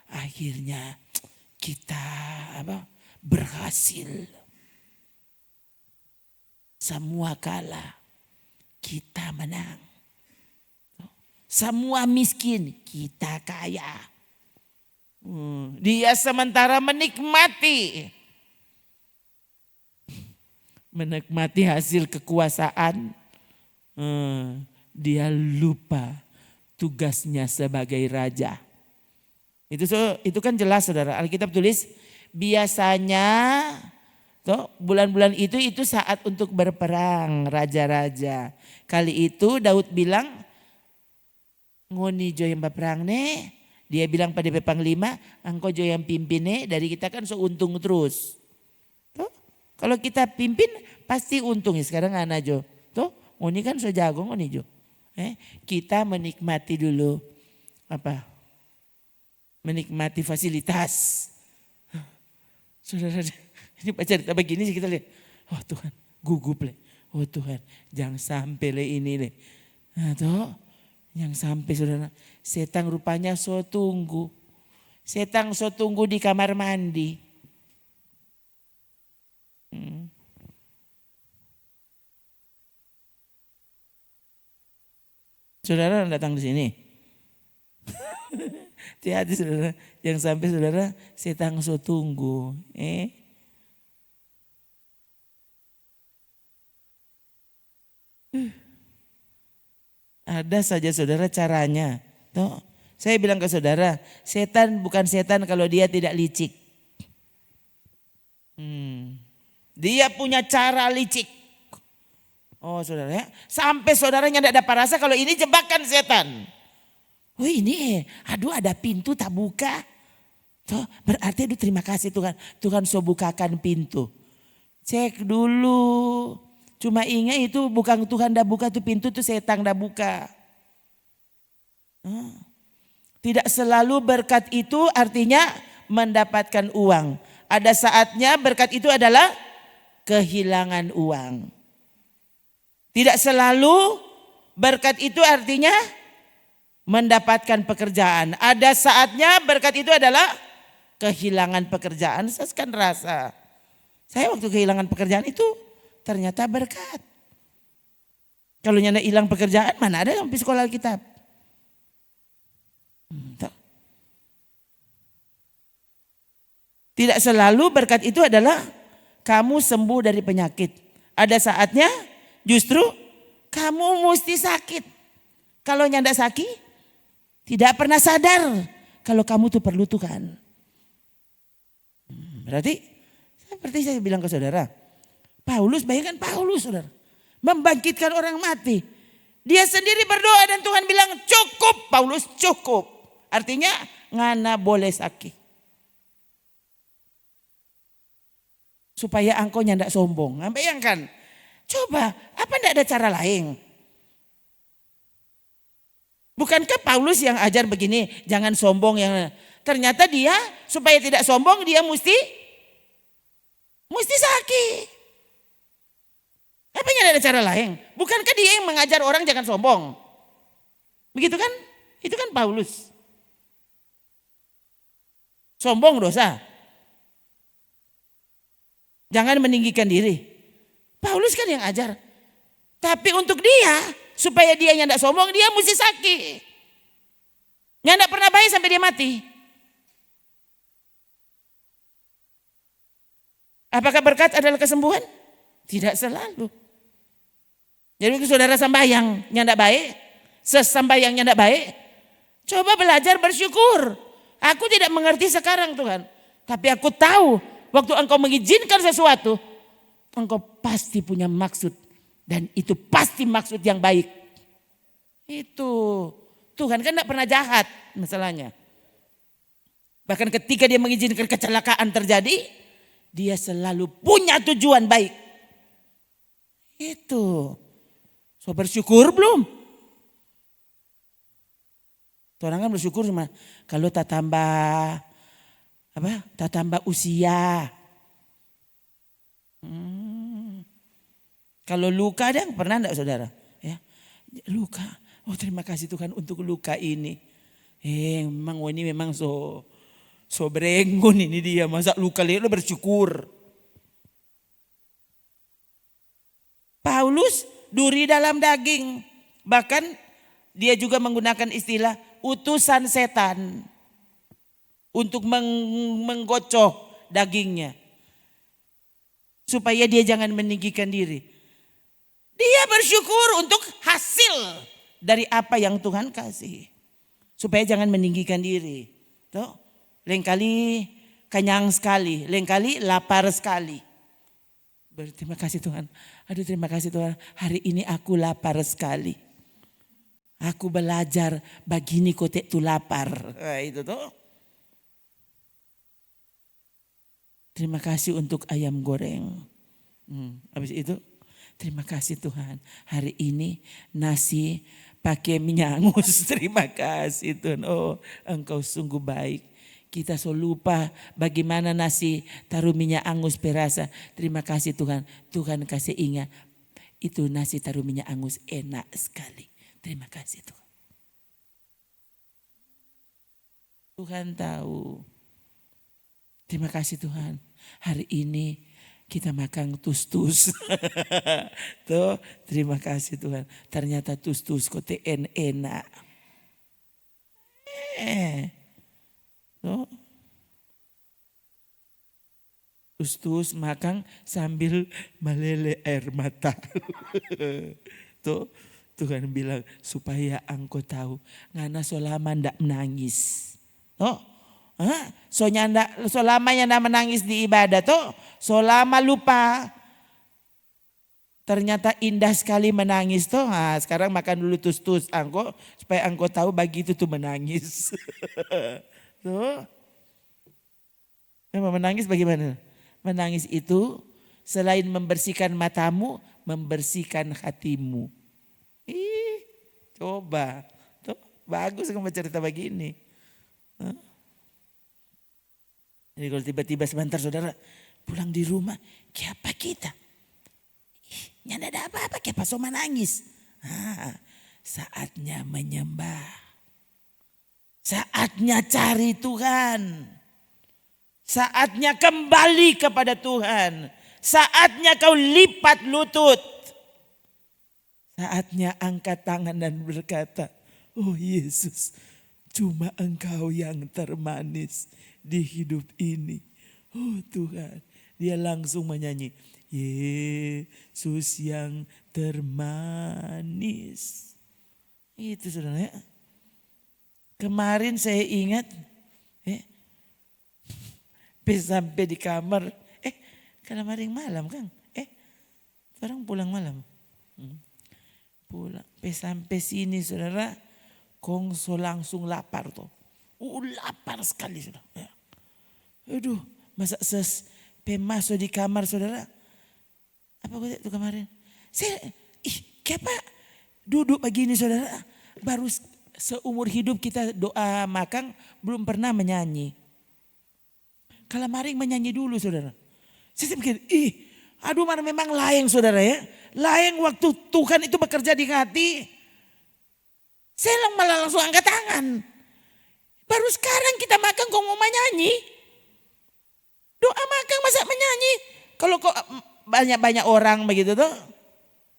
Akhirnya kita berhasil. Semua kalah, kita menang. Semua miskin, kita kaya. Dia sementara menikmati hasil kekuasaan. Dia lupa tugasnya sebagai raja. Itu kan jelas saudara. Alkitab tulis biasanya bulan-bulan itu saat untuk berperang raja-raja. Kali itu Daud bilang ngoni jo yang berperang nih. Dia bilang pada panglima, engkau jo yang pimpin nih. Dari kita kan so untung terus. Tuh, kalau kita pimpin pasti untung ya. Sekarang anak jo. Tuh, ngoni kan so jago ngoni jo. Kita menikmati dulu menikmati fasilitas. Saudara, ini cerita begini sih kita lihat. Oh Tuhan, gugup le. Oh Tuhan, jangan sampai le ini le. Nah toh, yang sampai saudara, setan rupanya so tunggu. Setan so tunggu di kamar mandi. Saudara datang di sini. Hati-hati saudara, yang sampai saudara setan so tunggu. Ada saja saudara caranya. Tuh, saya bilang ke saudara, setan bukan setan kalau dia tidak licik. Dia punya cara licik. Oh saudara ya, sampai saudaranya tidak dapat rasa kalau ini jebakan setan. Oh ini aduh ada pintu tak buka. Tuh, berarti aduh terima kasih Tuhan. Tuhan so bukakan pintu. Cek dulu. Cuma ingat itu bukan Tuhan dah buka tuh pintu tuh setan dah buka. Tidak selalu berkat itu artinya mendapatkan uang. Ada saatnya berkat itu adalah kehilangan uang. Tidak selalu berkat itu artinya mendapatkan pekerjaan. Ada saatnya berkat itu adalah kehilangan pekerjaan. Saya kan rasa. Saya waktu kehilangan pekerjaan itu ternyata berkat. Kalau nyana hilang pekerjaan mana ada yang di sekolah Alkitab. Tidak selalu berkat itu adalah kamu sembuh dari penyakit. Ada saatnya justru kamu mesti sakit. Kalau nyanda sakit, tidak pernah sadar kalau kamu tuh perlu Tuhan. Berarti seperti saya bilang ke saudara, Paulus, bayangkan Paulus saudara, membangkitkan orang mati. Dia sendiri berdoa dan Tuhan bilang cukup Paulus cukup. Artinya ngana boleh sakit. Supaya engkau nyandak sombong. Bayangkan, coba apa enggak ada cara lain? Bukankah Paulus yang ajar begini, jangan sombong yang ternyata dia supaya tidak sombong dia mesti sakit. Apa yang ada cara lain? Bukankah dia yang mengajar orang jangan sombong? Begitu kan? Itu kan Paulus. Sombong dosa. Jangan meninggikan diri. Paulus kan yang ajar. Tapi untuk dia, supaya dia yang tidak sombong, dia mesti sakit. Yang tidak pernah baik sampai dia mati. Apakah berkat adalah kesembuhan? Tidak selalu. Jadi waktu saudara sembahyang yang tidak baik, sesembahyangnya tidak baik, coba belajar bersyukur. Aku tidak mengerti sekarang Tuhan. Tapi aku tahu waktu engkau mengizinkan sesuatu, engkau pasti punya maksud. Dan itu pasti maksud yang baik. Itu. Tuhan kan tidak pernah jahat masalahnya. Bahkan ketika dia mengizinkan kecelakaan terjadi, dia selalu punya tujuan baik. Itu. So bersyukur belum? Orang kan bersyukur cuma kalau tak tambah tak tambah usia. Kalau luka ada pernah enggak saudara? Ya, luka. Oh terima kasih Tuhan untuk luka ini. Memang ini memang so berengun ini dia. Masa luka lihat bersyukur. Paulus duri dalam daging. Bahkan dia juga menggunakan istilah utusan setan. Untuk menggocok dagingnya. Supaya dia jangan meninggikan diri. Dia bersyukur untuk hasil dari apa yang Tuhan kasih. Supaya jangan meninggikan diri. Tuh, lain kali kenyang sekali, lain kali lapar sekali. Berterima kasih Tuhan. Aduh terima kasih Tuhan. Hari ini aku lapar sekali. Aku belajar begini kotek tu lapar. Nah, itu tuh. Terima kasih untuk ayam goreng. Habis itu terima kasih Tuhan. Hari ini nasi pakai minyak angus. Terima kasih Tuhan. Oh engkau sungguh baik. Kita selalu lupa bagaimana nasi taruh minyak angus perasa. Terima kasih Tuhan. Tuhan kasih ingat. Itu nasi taruh minyak angus enak sekali. Terima kasih Tuhan. Tuhan tahu. Terima kasih Tuhan. Hari ini kita makan tus-tus. Tuh, terima kasih Tuhan. Ternyata tus-tus kote enak. Tuh. Tus-tus makan sambil meleleh air mata. Tuh, Tuhan bilang supaya engkau tahu. Ngana selama ndak menangis. Tuh. Selamanya ndak menangis di ibadah tuh. Selama lupa. Ternyata indah sekali menangis tuh. Sekarang makan dulu tus-tus engkau. Supaya engkau tahu begitu tuh menangis. Tuh. Memang menangis bagaimana? Menangis itu selain membersihkan matamu, membersihkan hatimu. Coba. Tuh, bagus kamu cerita begini. Jadi kalau tiba-tiba sebentar saudara pulang di rumah, siapa kita? Nyanda ada apa-apa, kayak pas menangis. Saatnya menyembah. Saatnya cari Tuhan. Saatnya kembali kepada Tuhan. Saatnya kau lipat lutut. Saatnya angkat tangan dan berkata, oh Yesus, cuma Engkau yang termanis di hidup ini. Oh Tuhan, dia langsung menyanyi, Yesus yang termanis. Itu saudara ya. Kemarin saya ingat, sampai di kamar, kemarin malam kan, orang pulang malam. Pulang, sampai sini saudara, kongso langsung lapar tuh. Lapar sekali saudara. Ya. Aduh, masa masuk di kamar saudara. Apa gue itu kemarin? Saya, kenapa duduk begini saudara? Baru seumur hidup kita doa makan belum pernah menyanyi. Kalau maring menyanyi dulu saudara. Saya mikir, aduh mana memang layang saudara ya. Layang waktu Tuhan itu bekerja di hati. Saya malah langsung angkat tangan. Baru sekarang kita makan kok mau menyanyi. Doa makan masa menyanyi. Kalau kok banyak-banyak orang begitu tuh.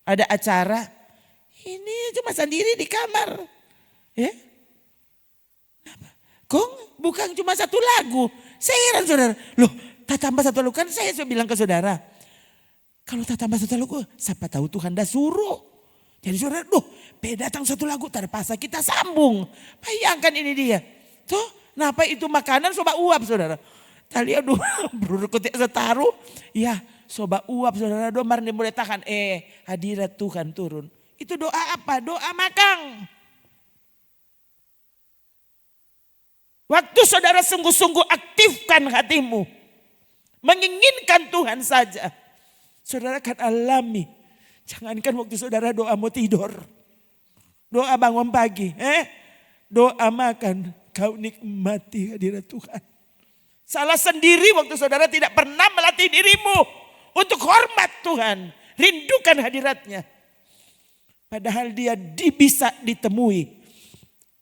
Ada acara. Ini cuma sendiri di kamar. Ya. Kok bukan cuma satu lagu. Saya heran saudara. Loh tak tambah satu lagu, kan saya sudah bilang ke saudara. Kalau tak tambah satu lagu, siapa tahu Tuhan dah suruh. Jadi saudara, datang satu lagu, terpaksa kita sambung. Bayangkan ini dia. Tuh, kenapa itu makanan soba uap saudara. Tali aduh, berkutik setaruh. Ya, soba uap saudara, marni boleh tahan. Hadirat Tuhan turun. Itu doa apa? Doa makan. Waktu saudara sungguh-sungguh aktifkan hatimu. Menginginkan Tuhan saja. Saudara akan alami. Jangankan waktu saudara doa mau tidur. Doa bangun pagi. Doa makan. Kau nikmati hadirat Tuhan. Salah sendiri waktu saudara tidak pernah melatih dirimu. Untuk hormat Tuhan. Rindukan hadiratnya. Padahal dia bisa ditemui.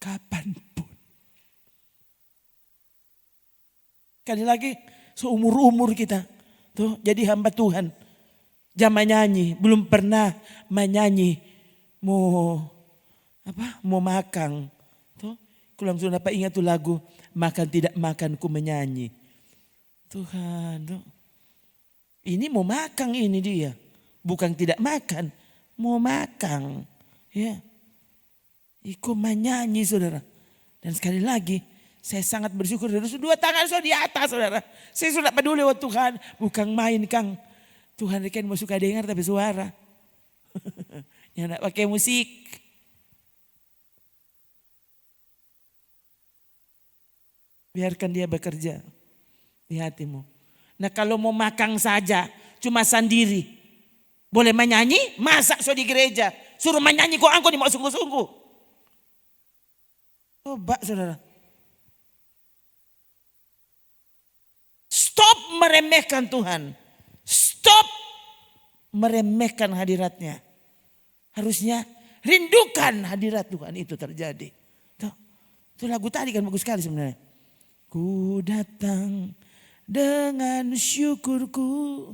Kapanpun. Sekali lagi seumur-umur kita. Tuh jadi hamba Tuhan. Zaman nyanyi. Belum pernah menyanyi. Mau makan. Tuh. Aku langsung dapat ingat tuh lagu. Makan tidak makan ku menyanyi. Tuhan. Tuh. Ini mau makan ini dia. Bukan tidak makan. Mau makan. Ya. Ikut menyanyi saudara. Dan sekali lagi. Saya sangat bersyukur. Dua tangan saya di atas saudara. Saya sudah peduli sama Tuhan. Bukan main Kang. Tuhan rekan mau suka dengar tapi suara. Yang nak pakai musik. Biarkan dia bekerja di hatimu. Nah kalau mau makan saja. Cuma sendiri. Boleh menyanyi. Masak so di gereja. Suruh menyanyi kok angkut mau sungguh-sungguh. Coba saudara. Stop meremehkan Tuhan. Stop meremehkan hadiratnya. Harusnya rindukan hadirat Tuhan itu terjadi. Tuh, itu lagu tadi kan bagus sekali sebenarnya. Ku datang dengan syukurku.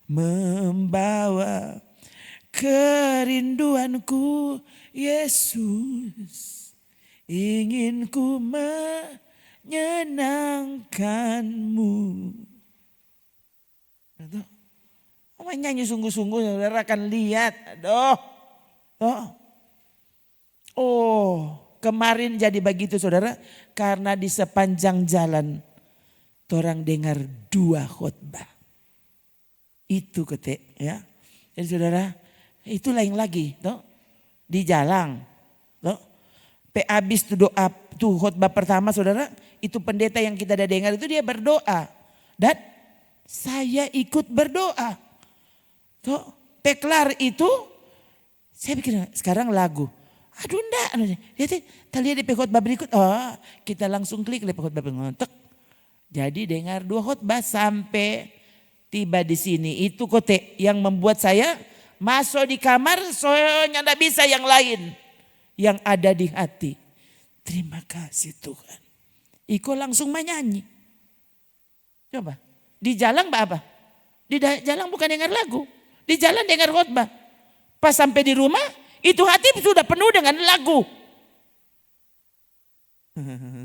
Membawa kerinduanku. Yesus. Ingin ku menyenangkanmu. Aduh. Nyanyi sungguh-sungguh saudara akan lihat. Aduh. Kemarin jadi begitu saudara. Karena di sepanjang jalan. Orang dengar 2 khotbah. Itu ketik ya. Jadi saudara. Itu lain lagi. Toh. Di jalan. Toh. Habis itu doa. Tuh khotbah pertama saudara. Itu pendeta yang kita ada dengar itu dia berdoa. Dan saya ikut berdoa. Tuh, peklar itu saya pikir sekarang lagu. Aduh enggak. Kita lihat di khotbah berikut. Kita langsung klik di khotbah berikut. Jadi dengar 2 khotbah sampai tiba di sini. Itu kote yang membuat saya masuk di kamar soalnya enggak bisa yang lain. Yang ada di hati. Terima kasih Tuhan. Iko langsung menyanyi. Coba. Di jalan apa? Di jalan bukan dengar lagu. Di jalan dengar khotbah. Pas sampai di rumah. Itu hati sudah penuh dengan lagu.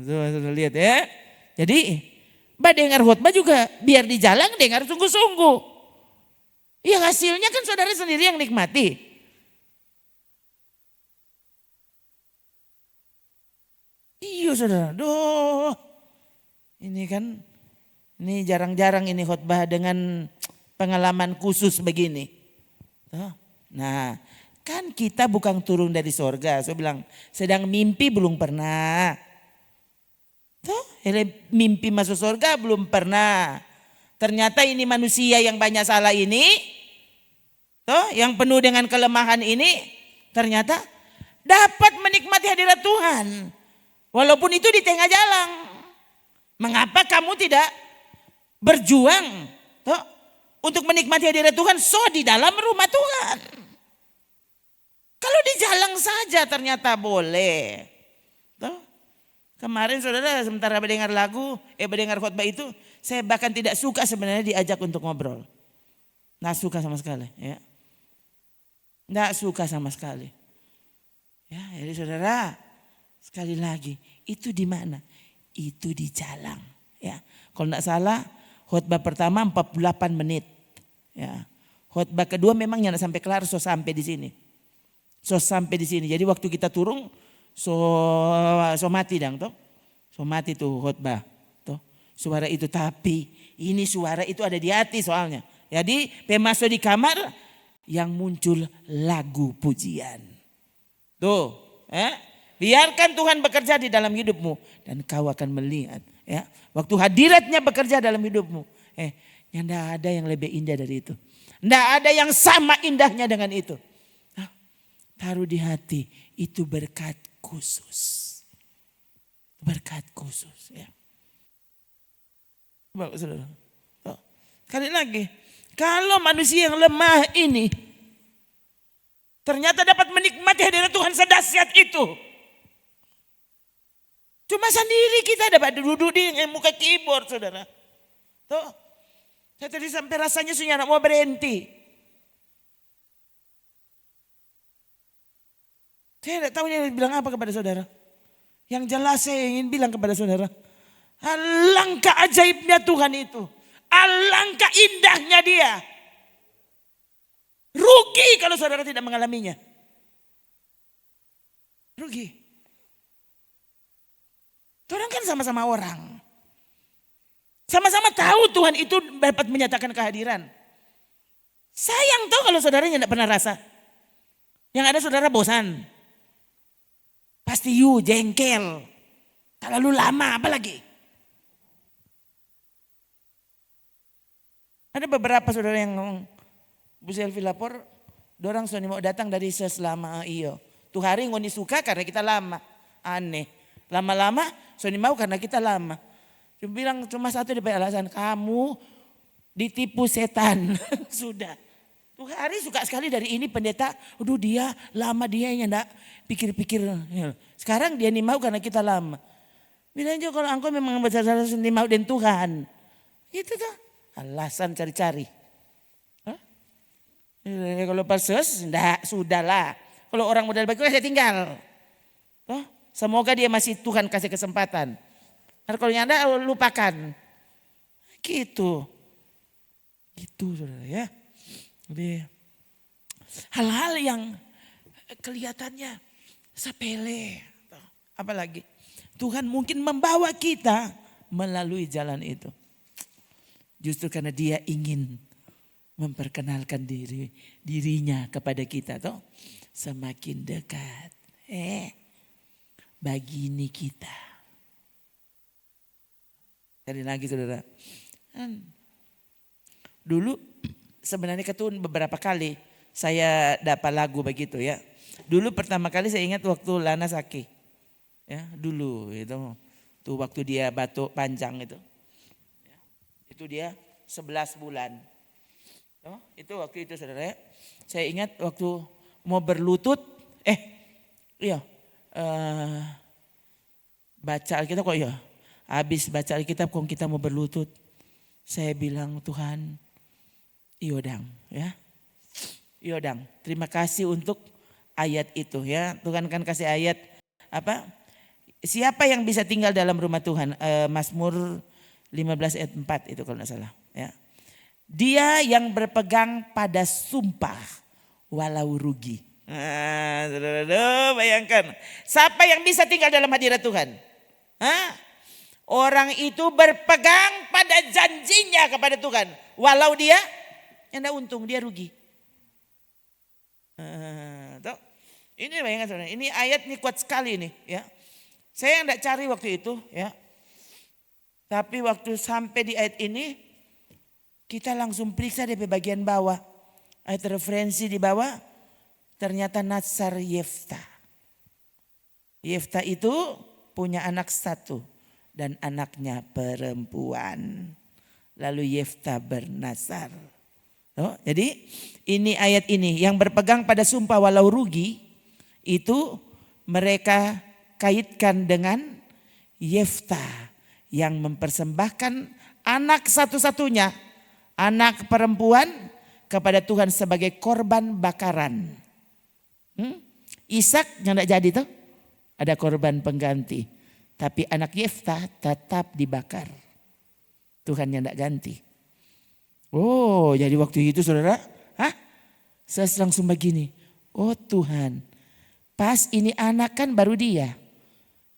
Sudah lihat ya. Jadi. Dengar khotbah juga. Biar di jalan dengar sungguh-sungguh. Ya hasilnya kan saudara sendiri yang nikmati. Iya saudara, ini kan, ini jarang-jarang ini khotbah dengan pengalaman khusus begini. Nah, kan kita bukan turun dari sorga. Saya bilang, sedang mimpi belum pernah. Mimpi masuk sorga belum pernah. Ternyata ini manusia yang banyak salah ini, yang penuh dengan kelemahan ini, ternyata dapat menikmati hadirat Tuhan. Walaupun itu di tengah jalan. Mengapa kamu tidak berjuang untuk menikmati hadirat Tuhan di dalam rumah Tuhan? Kalau di jalan saja ternyata boleh. Kemarin saudara sementara mendengar lagu, mendengar khotbah itu, saya bahkan tidak suka sebenarnya diajak untuk ngobrol. Nggak suka sama sekali. Ya. Nggak suka sama sekali. Ya, jadi saudara. Sekali lagi, itu di mana? Itu di jalan. Ya, kalau tidak salah, Khotbah pertama 48 menit. Ya. Khotbah kedua memang yang sampai kelar sampai di sini. Sampai di sini. Jadi waktu kita turun so mati dong toh. So mati tuh khotbah. Toh. Suara itu, tapi ini suara itu ada di hati soalnya. Jadi masuk di kamar yang muncul lagu pujian. Tuh, biarkan Tuhan bekerja di dalam hidupmu dan kau akan melihat, ya. Waktu hadiratnya bekerja dalam hidupmu, tidak ada yang lebih indah dari itu. Tidak ada yang sama indahnya dengan itu. Taruh di hati, itu berkat khusus. Berkat khusus, ya. Bagus, saudara. Sekali lagi, kalau manusia yang lemah ini ternyata dapat menikmati hadirat Tuhan sedahsyat itu. Cuma sendiri kita dapat duduk di muka keyboard, saudara. Tuh, saya tadi sampai rasanya sudah mau berhenti. Saya tidak tahu ini bilang apa kepada saudara. Yang jelas saya ingin bilang kepada saudara, alangkah ajaibnya Tuhan itu. Alangkah indahnya Dia. Rugi kalau saudara tidak mengalaminya. Rugi. Orang kan sama-sama orang. Sama-sama tahu Tuhan itu dapat menyatakan kehadiran. Sayang tahu kalau saudaranya tidak pernah rasa. Yang ada saudara bosan. Pasti jengkel. Terlalu lama apalagi. Ada beberapa saudara yang ngomong, Bu Selvi lapor, dorang Sony mau datang dari selama iyo. Tuh hari ngoni suka karena kita lama. Aneh. Lama-lama Sony mau karena kita lama. Cuma bilang cuma satu di alasan, kamu ditipu setan. Sudah. Tuh hari suka sekali dari ini pendeta, aduh dia lama dia yang enggak pikir-pikir. Sekarang dia nih mau karena kita lama. Bilang juga kalau engkau memang besar-besar mau dan Tuhan. Itu tuh alasan cari-cari. Kalau perses, enggak, sudahlah. Kalau orang modal baik saya tinggal. Semoga dia masih Tuhan kasih kesempatan. Karena kalau yang ada lupakan. Gitu. Gitu saudara ya. Jadi hal-hal yang kelihatannya sepele. Apalagi Tuhan mungkin membawa kita melalui jalan itu. Justru karena Dia ingin memperkenalkan dirinya kepada kita toh semakin dekat. Begini kita. Sekali lagi saudara. Dulu sebenarnya ketun beberapa kali saya dapat lagu begitu ya. Dulu pertama kali saya ingat waktu Lana sakit. Ya, dulu itu. Tuh waktu dia batuk panjang itu. Ya, itu dia 11 bulan. Itu waktu itu saudara ya. Saya ingat waktu mau berlutut. Baca Alkitab kok ya. Habis baca Alkitab kok kita mau berlutut. Saya bilang Tuhan. Iodang ya. Iodang. Terima kasih untuk ayat itu ya. Tuhan kan kasih ayat apa? Siapa yang bisa tinggal dalam rumah Tuhan? Mazmur 15 ayat 4 itu kalau tidak salah ya. Dia yang berpegang pada sumpah walau rugi. Bayangkan. Siapa yang bisa tinggal dalam hadirat Tuhan? Orang itu berpegang pada janjinya kepada Tuhan. Walau dia tidak untung, dia rugi. Ini bayangkan saudara. Ini ayat ini kuat sekali nih ya. Saya tidak cari waktu itu ya. Tapi waktu sampai di ayat ini kita langsung periksa di bagian bawah. Ayat referensi di bawah ternyata Natsar Yefta. Yefta itu punya anak satu dan anaknya perempuan. Lalu Yefta bernasar. Jadi ini ayat ini yang berpegang pada sumpah walau rugi itu mereka kaitkan dengan Yefta yang mempersembahkan anak satu-satunya, anak perempuan kepada Tuhan sebagai korban bakaran. Ishak yang tidak jadi tuh ada korban pengganti, tapi anak Yefta tetap dibakar. Tuhan yang tidak ganti. Oh, jadi waktu itu saudara, saya langsung begini. Oh Tuhan, pas ini anak kan baru dia.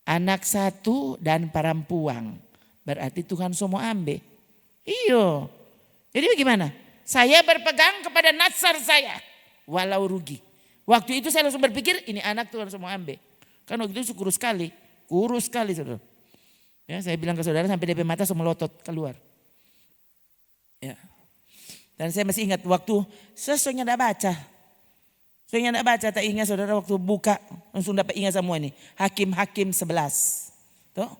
Anak satu dan perempuan. Berarti Tuhan semua ambil. Iyo. Jadi bagaimana? Saya berpegang kepada nazar saya. Walau rugi. Waktu itu saya langsung berpikir ini anak Tuhan semua ambil. Kan waktu itu kurus sekali. Kurus sekali saudara. Ya, saya bilang ke saudara sampai DP mata semua melotot keluar. Ya. Dan saya masih ingat waktu sesuanya tidak baca. Saya tidak baca, tak ingat saudara waktu buka langsung dapat ingat semua ini. Hakim-hakim 11. Tuh.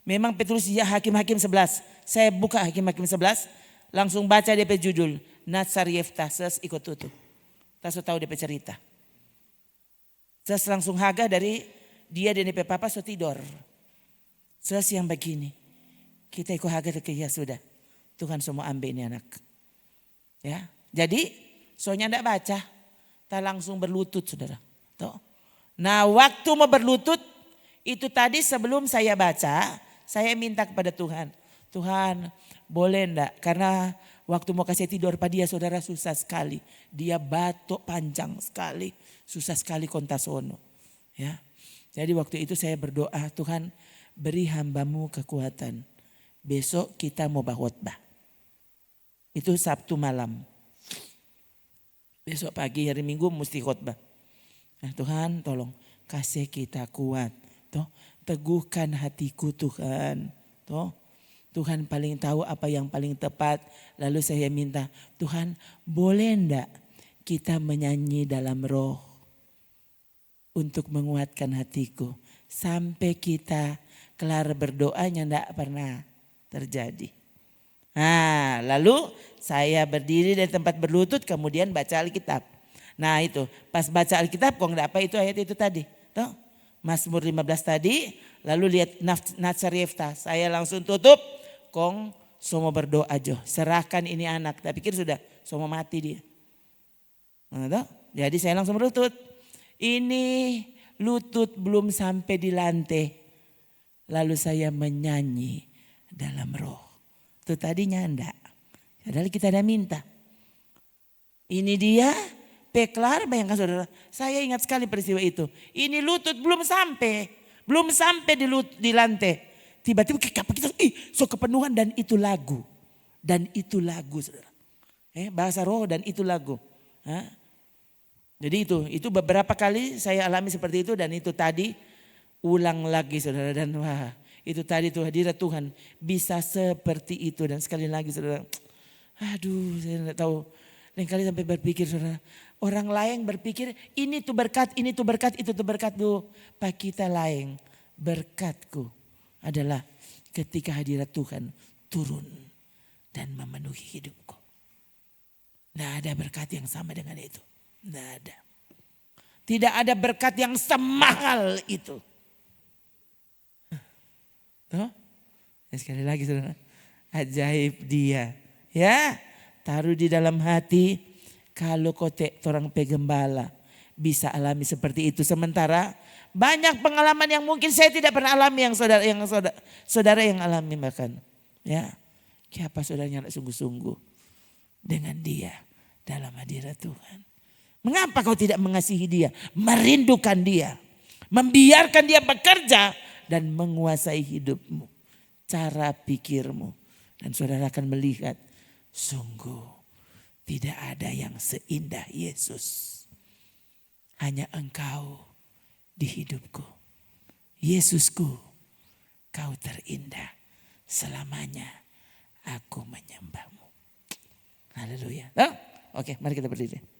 Memang Petrus ya Hakim-hakim 11. Saya buka Hakim-hakim 11. Langsung baca DP judul. Nazar Yeftah. Saya ikut tutup. Tak tahu DP cerita. Saya langsung haga dari dia dan DP papa so tidur. Saya yang begini. Kita ikut haga ke ya sudah. Tuhan semua ambil ini anak. Ya, jadi soalnya tidak baca. Tak langsung berlutut saudara. Tuh. Nah waktu mau berlutut. Itu tadi sebelum saya baca. Saya minta kepada Tuhan. Tuhan boleh enggak? Karena waktu mau kasih tidur pada dia saudara susah sekali. Dia batuk panjang sekali. Susah sekali kontasono. Ya. Jadi waktu itu saya berdoa Tuhan beri hambamu kekuatan. Besok kita mau khotbah. Itu Sabtu malam. Besok pagi hari Minggu mesti khotbah. Nah Tuhan tolong kasih kita kuat. Toh, teguhkan hatiku Tuhan. Toh, Tuhan paling tahu apa yang paling tepat. Lalu saya minta Tuhan boleh enggak kita menyanyi dalam roh. Untuk menguatkan hatiku. Sampai kita kelar berdoanya enggak pernah terjadi. Nah lalu saya berdiri dari tempat berlutut kemudian baca Alkitab. Nah itu pas baca Alkitab kok enggak apa itu ayat itu tadi. Tuh, Mazmur 15 tadi lalu lihat Nazar Yeftah. Saya langsung tutup kong semua berdoa jo. Serahkan ini anak. Tak pikir sudah semua mati dia. Nah, jadi saya langsung berlutut. Ini lutut belum sampai di lantai. Lalu saya menyanyi dalam roh. Itu tadinya enggak. Padahal kita ada minta. Ini dia peklar bayangkan saudara. Saya ingat sekali peristiwa itu. Ini lutut belum sampai. Belum sampai di lantai. Tiba-tiba kita so kepenuhan dan itu lagu. Dan itu lagu saudara. Bahasa roh dan itu lagu. Jadi itu beberapa kali saya alami seperti itu dan itu tadi ulang lagi saudara dan wah itu tadi tuh hadirat Tuhan bisa seperti itu dan sekali lagi saudara, aduh saya tidak tahu lain kali sampai berpikir saudara orang lain berpikir ini tuh berkat itu tuh berkat tuh pak kita lain berkatku adalah ketika hadirat Tuhan turun dan memenuhi hidupku. Tidak ada berkat yang sama dengan itu. Tidak ada. Tidak ada berkat yang semahal itu. Tuh. Sekali lagi saudara. Ajaib dia. Ya. Taruh di dalam hati. Kalau kotek orang pegembala. Bisa alami seperti itu. Sementara banyak pengalaman yang mungkin saya tidak pernah alami. Yang saudara yang alami bahkan. Ya. Siapa saudaranya sungguh-sungguh. Dengan dia. Dalam hadirat Tuhan. Mengapa kau tidak mengasihi dia? Merindukan dia. Membiarkan dia bekerja. Dan menguasai hidupmu. Cara pikirmu. Dan saudara akan melihat. Sungguh. Tidak ada yang seindah Yesus. Hanya engkau di hidupku. Yesusku. Kau terindah. Selamanya. Aku menyembahmu. Haleluya. Oke, mari kita berdiri.